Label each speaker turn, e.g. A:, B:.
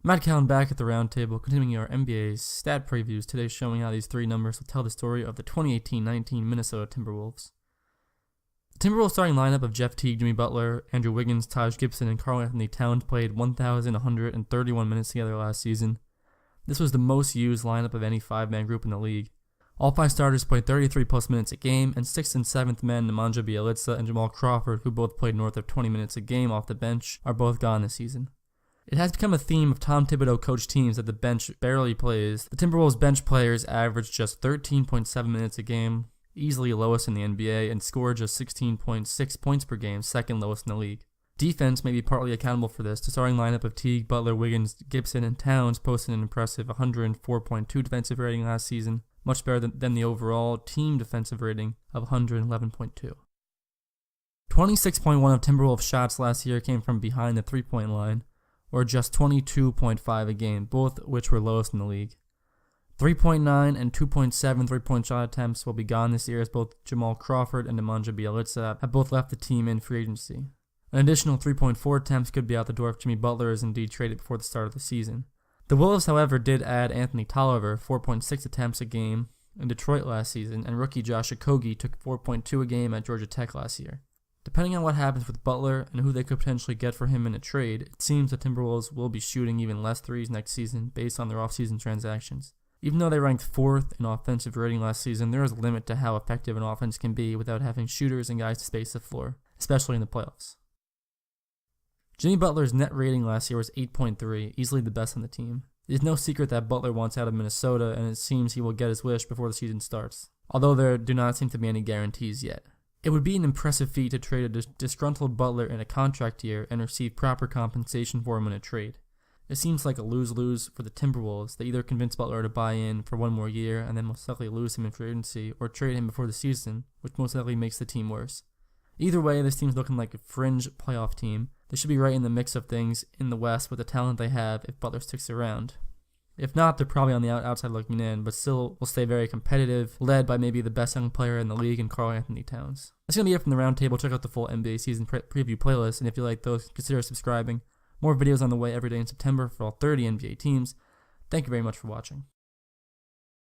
A: Matt Callan back at the Roundtable, continuing our NBA stat previews, today showing how these three numbers will tell the story of the 2018-19 Minnesota Timberwolves. The Timberwolves starting lineup of Jeff Teague, Jimmy Butler, Andrew Wiggins, Taj Gibson, and Karl-Anthony Towns played 1,131 minutes together last season. This was the most used lineup of any five-man group in the league. All five starters played 33-plus minutes a game, and 6th and 7th men Nemanja Bjelica and Jamal Crawford, who both played north of 20 minutes a game off the bench, are both gone this season. It has become a theme of Tom Thibodeau coached teams that the bench barely plays. The Timberwolves bench players averaged just 13.7 minutes a game, easily lowest in the NBA, and scored just 16.6 points per game, second lowest in the league. Defense may be partly accountable for this. The starting lineup of Teague, Butler, Wiggins, Gibson, and Towns posted an impressive 104.2 defensive rating last season, much better than the overall team defensive rating of 111.2. 26.1 of Timberwolves shots last year came from behind the three-point line, or just 22.5 a game, both which were lowest in the league. 3.9 and 2.7 three-point shot attempts will be gone this year, as both Jamal Crawford and Nemanja Bjelica have both left the team in free agency. An additional 3.4 attempts could be out the door if Jimmy Butler is indeed traded before the start of the season. The Wolves, however, did add Anthony Tolliver, 4.6 attempts a game in Detroit last season, and rookie Josh Okogie took 4.2 a game at Georgia Tech last year. Depending on what happens with Butler and who they could potentially get for him in a trade, it seems the Timberwolves will be shooting even less threes next season based on their offseason transactions. Even though they ranked 4th in offensive rating last season, there is a limit to how effective an offense can be without having shooters and guys to space the floor, especially in the playoffs. Jimmy Butler's net rating last year was 8.3, easily the best on the team. It is no secret that Butler wants out of Minnesota, and it seems he will get his wish before the season starts, although there do not seem to be any guarantees yet. It would be an impressive feat to trade a disgruntled Butler in a contract year and receive proper compensation for him in a trade. It seems like a lose-lose for the Timberwolves. They either convince Butler to buy in for one more year and then most likely lose him in free agency, or trade him before the season, which most likely makes the team worse. Either way, this team's looking like a fringe playoff team. They should be right in the mix of things in the West with the talent they have if Butler sticks around. If not, they're probably on the outside looking in, but still will stay very competitive, led by maybe the best young player in the league in Karl-Anthony Towns. That's going to be it from the Roundtable. Check out the full NBA season preview playlist, and if you like those, consider subscribing. More videos on the way every day in September for all 30 NBA teams. Thank you very much for watching.